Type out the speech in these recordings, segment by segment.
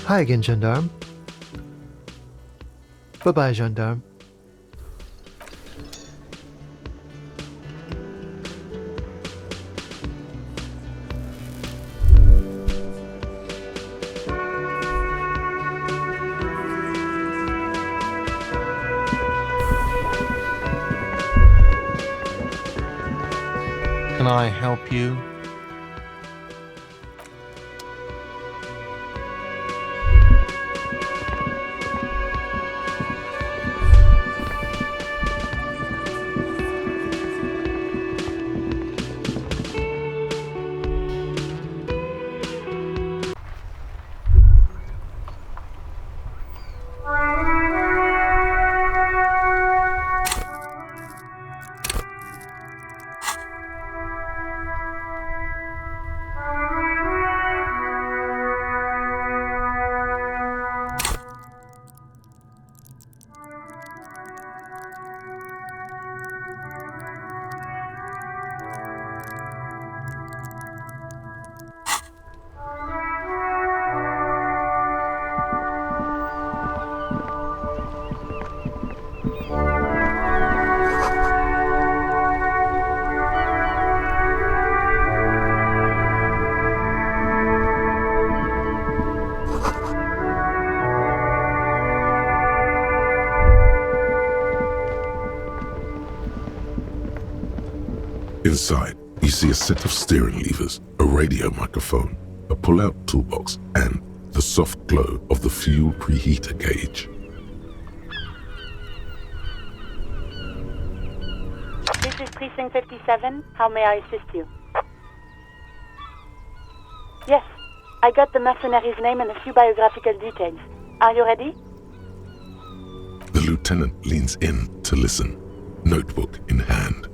Hi again, gendarme. Bye-bye, gendarme. Can I help you? Inside, you see a set of steering levers, a radio microphone, a pull-out toolbox, and the soft glow of the fuel preheater gauge. This is Precinct 57. How may I assist you? Yes, I got the mercenary's name and a few biographical details. Are you ready? The lieutenant leans in to listen, notebook in hand.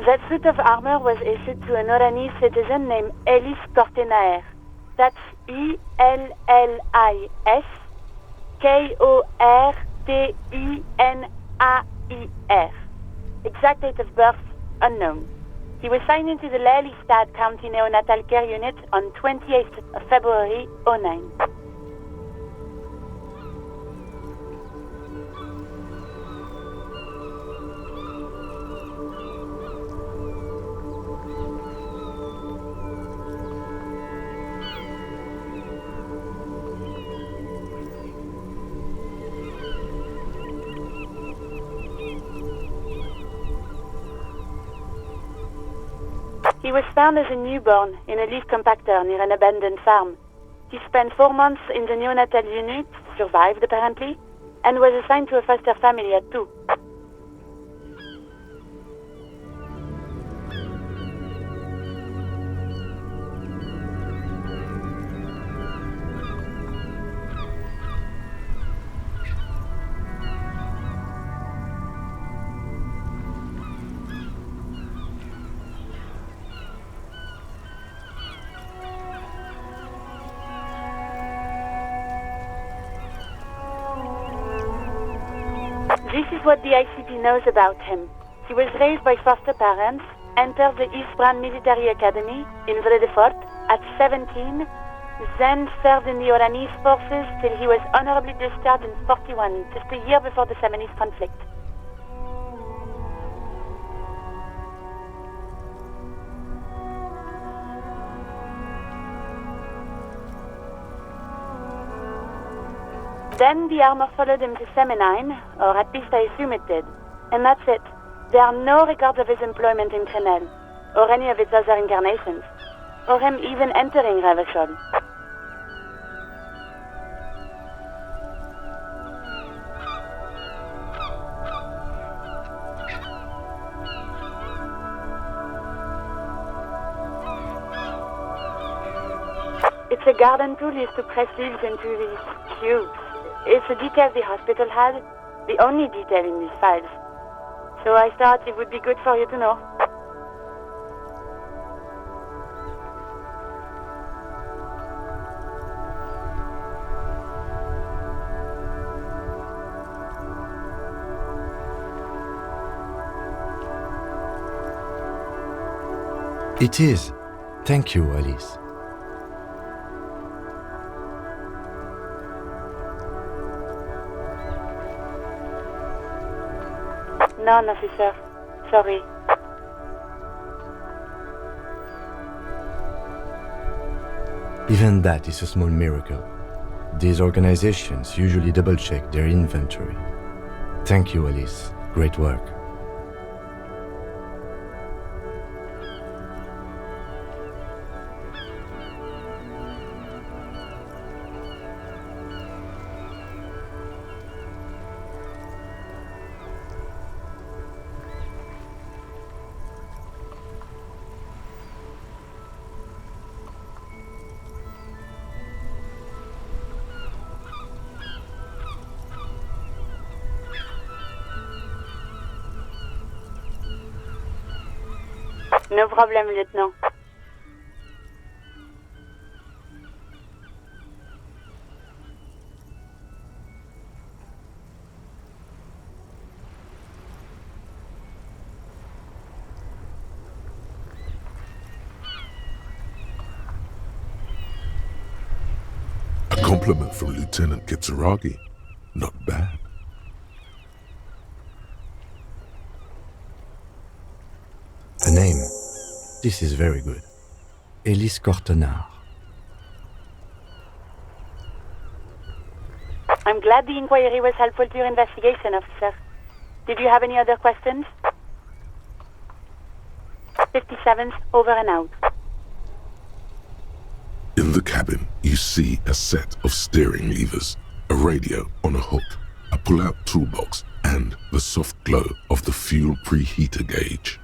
That suit of armor was issued to an Oranese citizen named Ellis Kortenaer. That's Ellis Kortenaer. Exact date of birth, unknown. He was signed into the Lelystad County Neonatal Care Unit on 28th of February, 09. He was found as a newborn in a leaf compactor near an abandoned farm. He spent 4 months in the neonatal unit, survived apparently, and was assigned to a foster family at 2. This is what the ICP knows about him. He was raised by foster parents, entered the East Brand Military Academy in Vredefort at 17, then served in the Oranese forces till he was honorably discharged in 41, just a year before the Seminole conflict. Then the armor followed him to Seminine, or at least I assume it did. And that's it. There are no records of his employment in Crenel, or any of its other incarnations, or him even entering Revachol. It's a garden tool used to press leaves into these cubes. It's a detail the hospital had, the only detail in these files. So I thought it would be good for you to know. It is. Thank you, Alice. None, officer. Sorry. Even that is a small miracle. These organizations usually double-check their inventory. Thank you, Alice. Great work. No problem, Lieutenant. A compliment from Lieutenant Kitsuragi. Not bad. A name. This is very good. Elise Cortenard. I'm glad the inquiry was helpful to your investigation, officer. Did you have any other questions? 57th, over and out. In the cabin, you see a set of steering levers, a radio on a hook, a pull-out toolbox, and the soft glow of the fuel preheater gauge.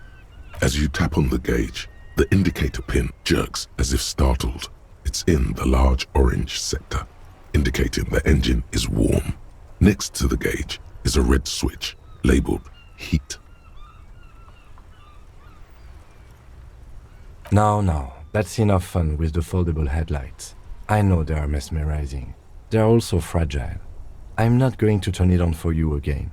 As you tap on the gauge, the indicator pin jerks as if startled. It's in the large orange sector, indicating the engine is warm. Next to the gauge is a red switch labeled heat. Now, that's enough fun with the foldable headlights. I know they are mesmerizing. They're also fragile. I'm not going to turn it on for you again.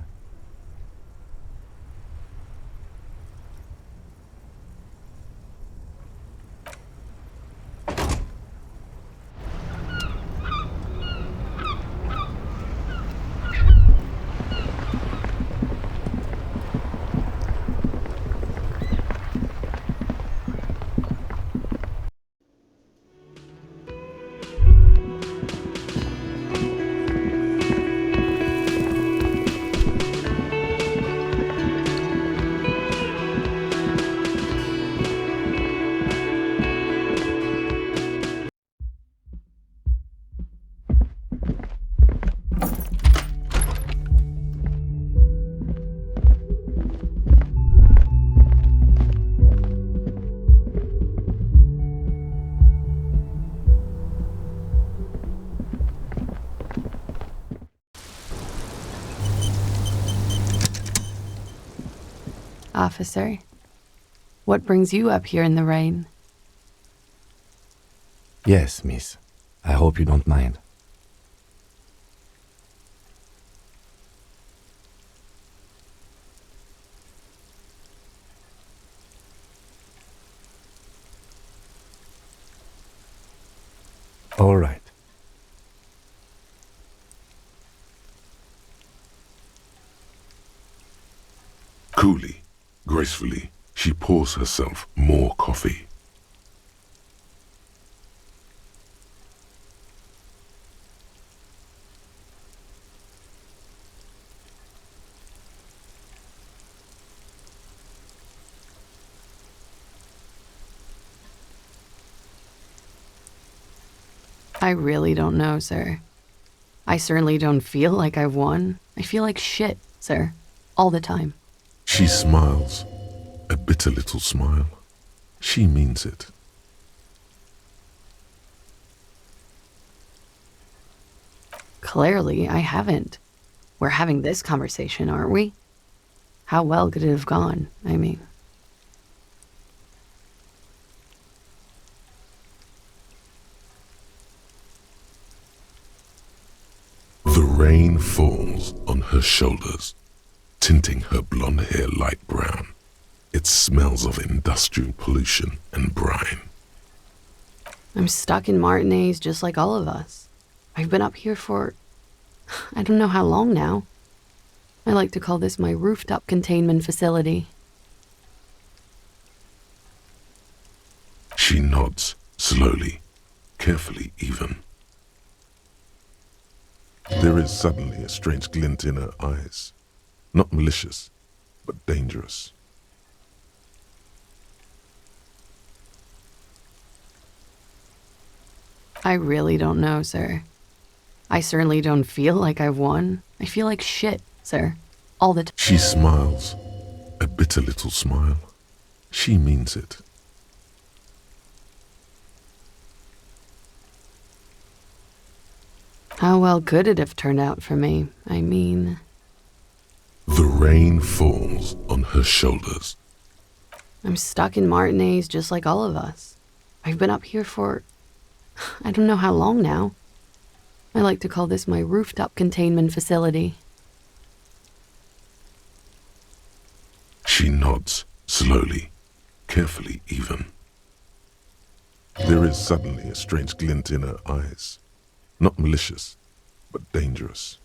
Officer, what brings you up here in the rain? Yes, miss. I hope you don't mind. All right. Coolly, gracefully, she pours herself more coffee. I really don't know, sir. I certainly don't feel like I've won. I feel like shit, sir. All the time. She smiles, a bitter little smile. She means it. Clearly, I haven't. We're having this conversation, aren't we? How well could it have gone, I mean? The rain falls on her shoulders, tinting her blonde hair light brown. It smells of industrial pollution and brine. I'm stuck in Martinez just like all of us. I've been up here for... I don't know how long now. I like to call this my rooftop containment facility. She nods, slowly, carefully even. There is suddenly a strange glint in her eyes. Not malicious, but dangerous. I really don't know, sir. I certainly don't feel like I've won. I feel like shit, sir. All the time. She smiles, a bitter little smile. She means it. How well could it have turned out for me? I mean... The rain falls on her shoulders. I'm stuck in Martinez just like all of us. I've been up here for... I don't know how long now. I like to call this my rooftop containment facility. She nods, slowly, carefully even. There is suddenly a strange glint in her eyes. Not malicious, but dangerous.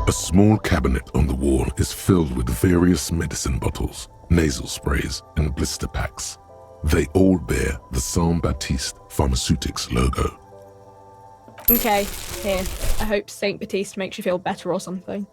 A small cabinet on the wall is filled with various medicine bottles, nasal sprays, and blister packs. They all bear the Saint-Baptiste Pharmaceutics logo. Okay, here. I hope Saint Baptiste makes you feel better or something.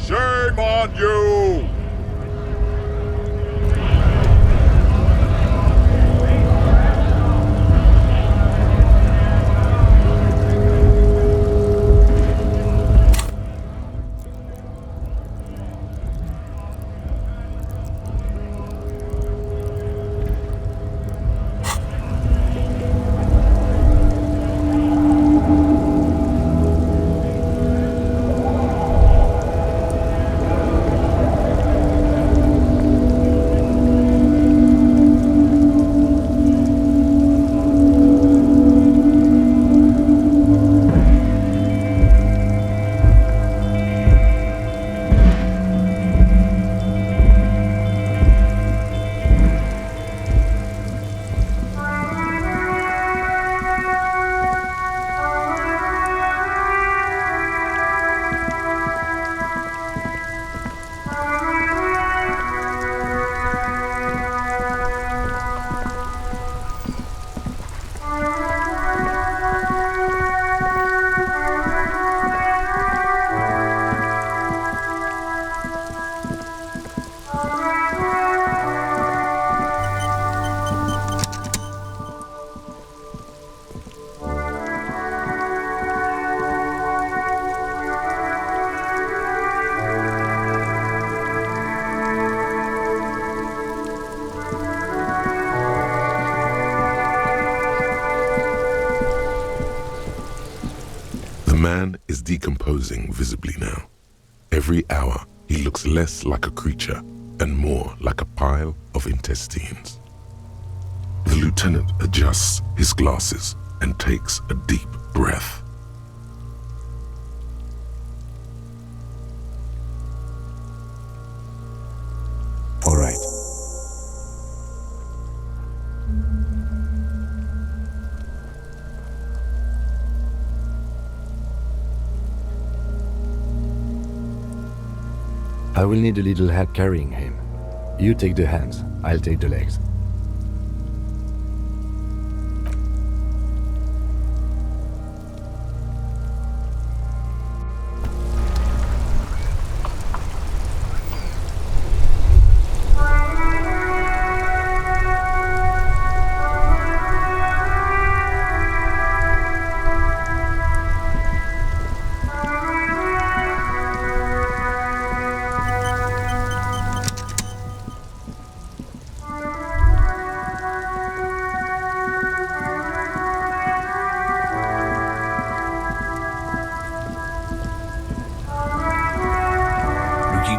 Shame on you! decomposing visibly now. Every hour, he looks less like a creature and more like a pile of intestines. The lieutenant adjusts his glasses and takes a deep breath. All right. I will need a little help carrying him. You take the hands, I'll take the legs.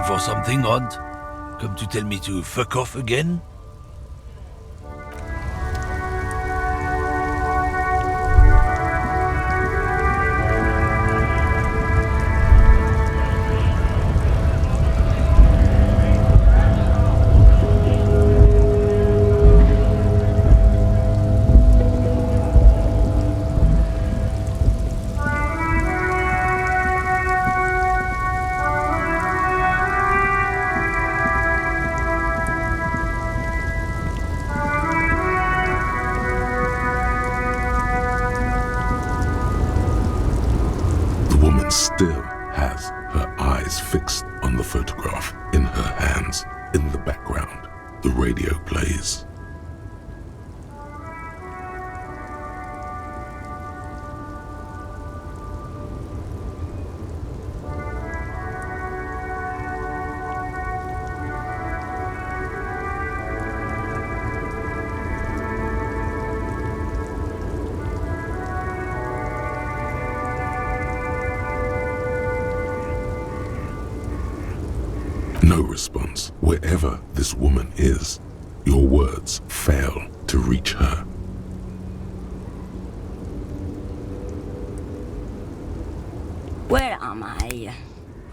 For something odd? Come to tell me to fuck off again? Still has her eyes fixed on the photograph in her hands. In the background, the radio plays. No response. Wherever this woman is, your words fail to reach her. Where am I?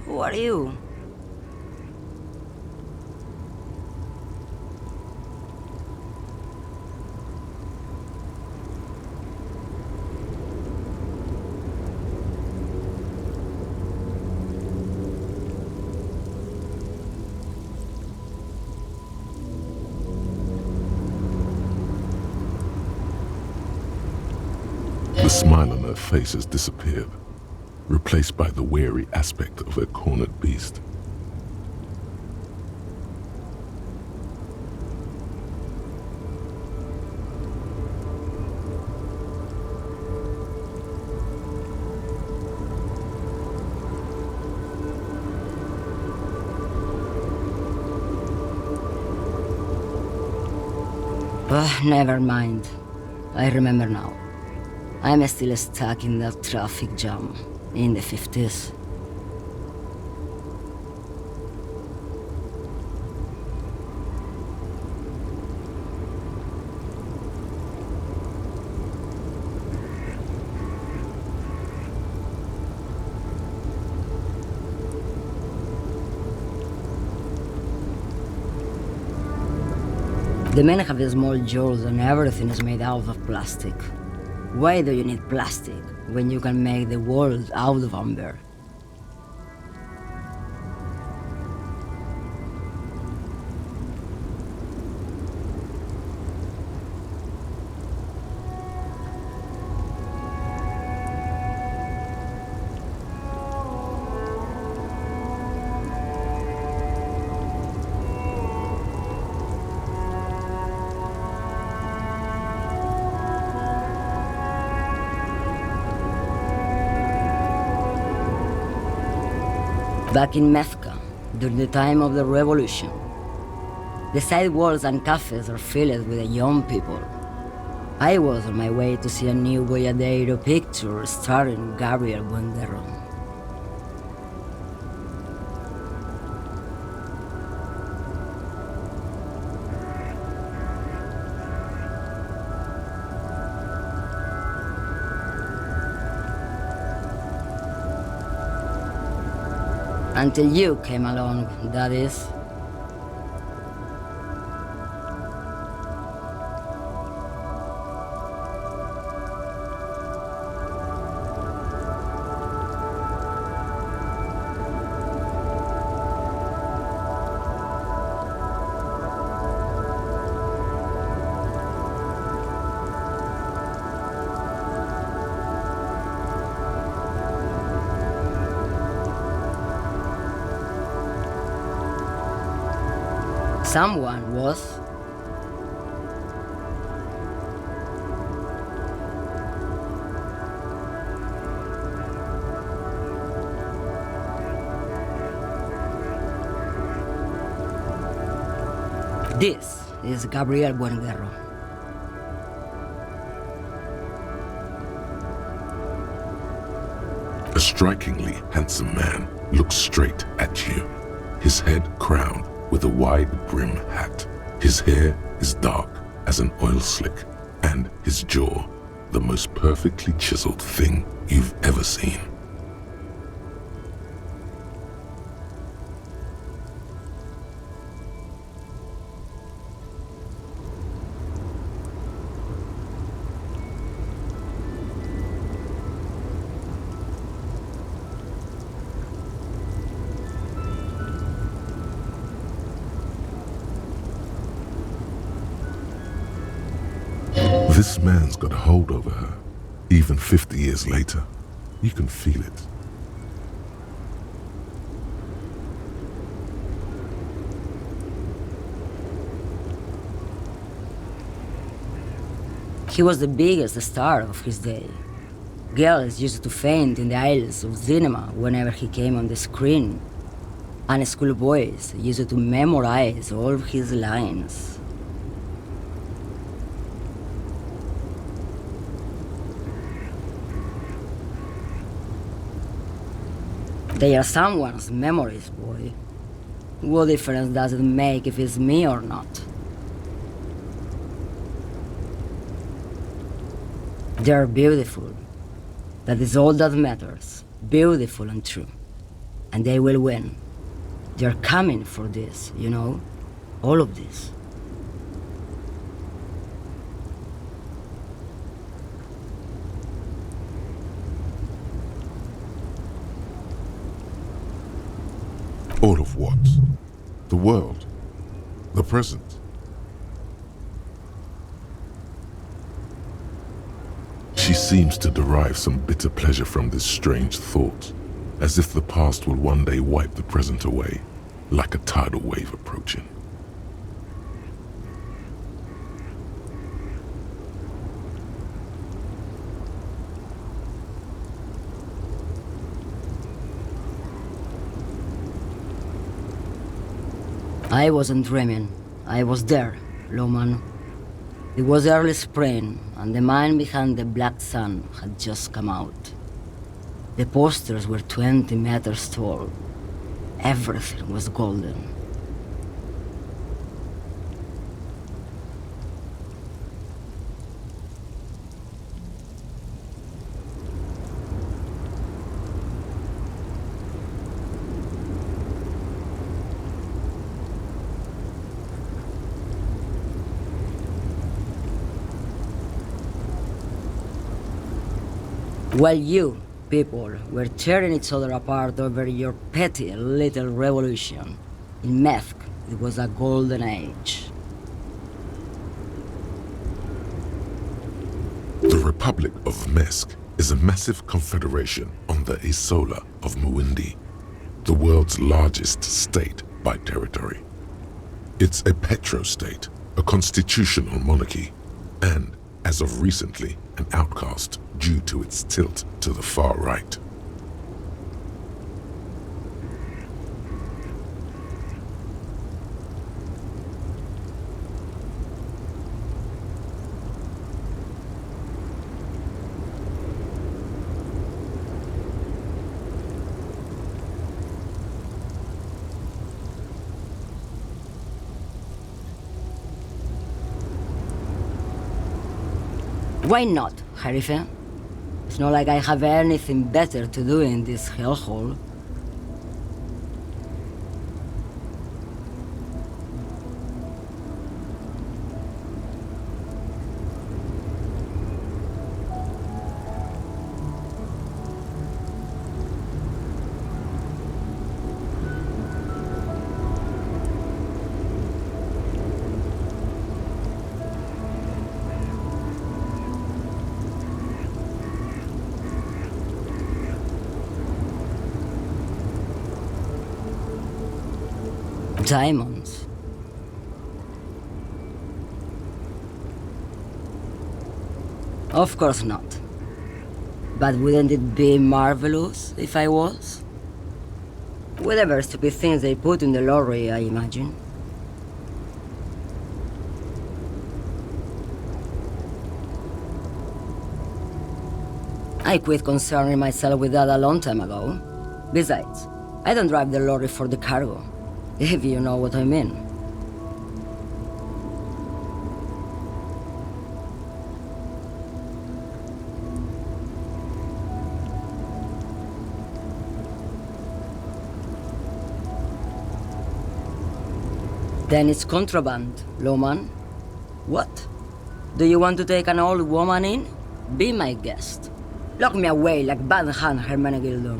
Who are you? The smile on her face has disappeared, replaced by the wary aspect of a cornered beast. Never mind. I remember now. I'm still stuck in that traffic jam in the 50s. The men have small jaws and everything is made out of plastic. Why do you need plastic when you can make the world out of amber? Back in Methka, during the time of the revolution, the sidewalks and cafes are filled with young people. I was on my way to see a new Boyadero picture starring Gabriel Buenderro. Until you came along, that is. Someone was. This is Gabriel Buenguerro. A strikingly handsome man looks straight at you, his head crowned with a wide brim hat. His hair is dark as an oil slick, and his jaw the most perfectly chiseled thing you've ever seen. This man's got a hold over her. Even 50 years later, you can feel it. He was the biggest star of his day. Girls used to faint in the aisles of cinema whenever he came on the screen. And schoolboys used to memorize all of his lines. They are someone's memories, boy. What difference does it make if it's me or not? They're beautiful. That is all that matters. Beautiful and true. And they will win. They're coming for this, you know? All of this. All of what? The world? The present? She seems to derive some bitter pleasure from this strange thought, as if the past will one day wipe the present away, like a tidal wave approaching. I wasn't dreaming. I was there, Lawman. It was early spring, and the man behind the black sun had just come out. The posters were 20 meters tall. Everything was golden. While you, people, were tearing each other apart over your petty little revolution, in Methk, it was a golden age. The Republic of Mesk is a massive confederation on the Isola of Muindi, the world's largest state by territory. It's a petrostate, a constitutional monarchy, and, as of recently, an outcast due to its tilt to the far right. Why not, Harife? It's not like I have anything better to do in this hellhole. Diamonds. Of course not. But wouldn't it be marvelous if I was? Whatever stupid things they put in the lorry, I imagine. I quit concerning myself with that a long time ago. Besides, I don't drive the lorry for the cargo, if you know what I mean. Then it's contraband, lawman. What? Do you want to take an old woman in? Be my guest. Lock me away like Bad Hand Hermenegildo.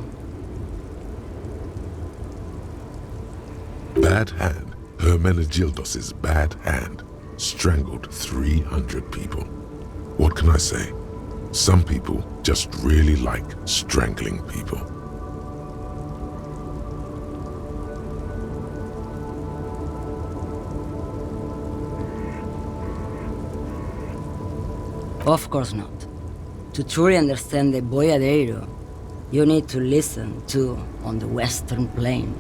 Bad Hand, Hermenegildos' bad hand, strangled 300 people. What can I say? Some people just really like strangling people. Of course not. To truly understand the boyadero, you need to listen to On the Western Plain.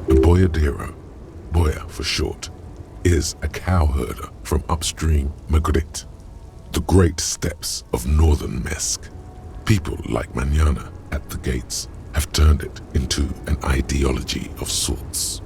The boyadero, boya for short, is a cowherder from upstream Magritte, the great steppes of northern Mesk. People like Mañana at the gates have turned it into an ideology of sorts.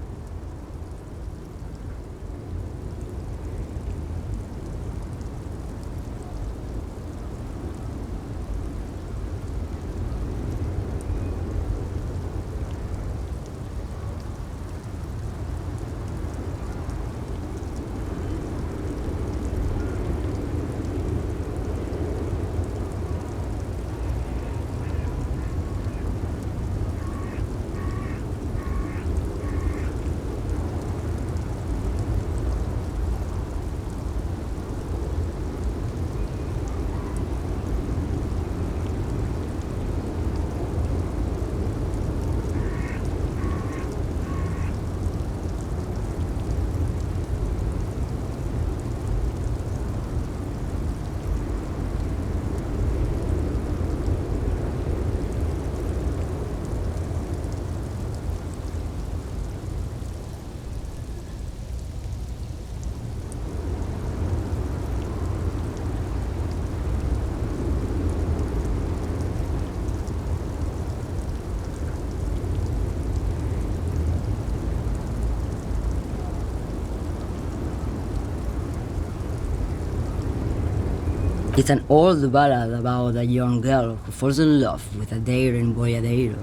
It's an old ballad about a young girl who falls in love with a daring boyadero.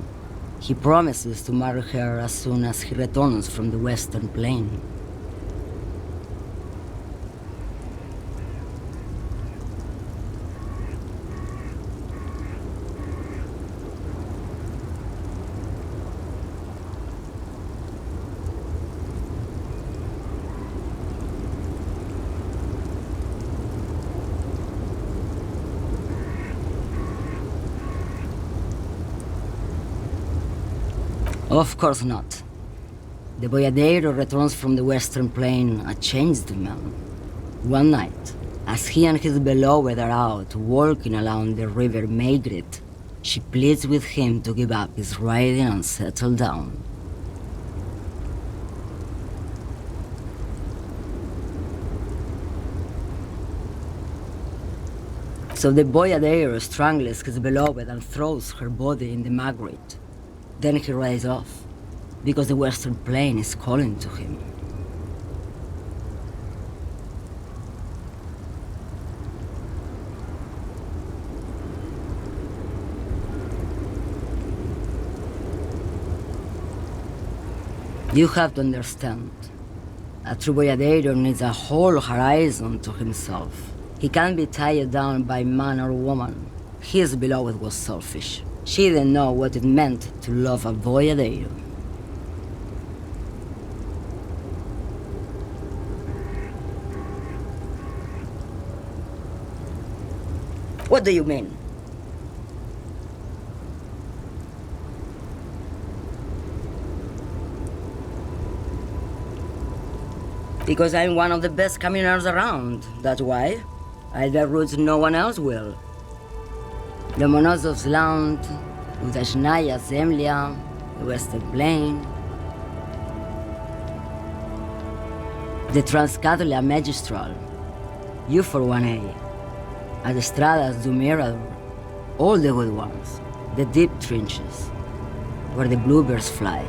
He promises to marry her as soon as he returns from the Western Plain. Of course not. The boyadero returns from the Western Plain a changed man. One night, as he and his beloved are out walking along the river Maigret, she pleads with him to give up his riding and settle down. So the boyadero strangles his beloved and throws her body in the Maigret. Then he rides off, because the Western Plain is calling to him. You have to understand, a true boyadero needs a whole horizon to himself. He can't be tied down by man or woman. His beloved was selfish. She didn't know what it meant to love a boyadero. What do you mean? Because I'm one of the best communers around, that's why. I bear roots no one else will. Lomonosov's land, Udashnaya Zemlya, the Western Plain, the Transcatolia Magistral, you for 1A, Adestradas du Mirador, all the good ones, the deep trenches, where the bluebirds fly.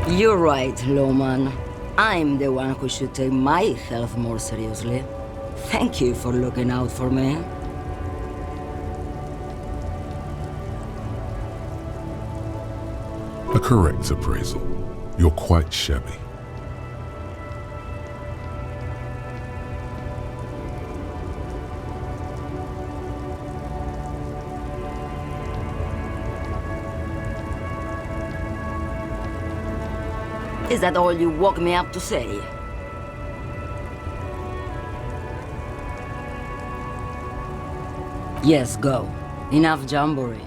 You're right, Lawman. I'm the one who should take my health more seriously. Thank you for looking out for me. A correct appraisal. You're quite shabby. Is that all you woke me up to say? Yes, go. Enough jamboree.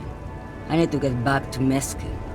I need to get back to Meskin.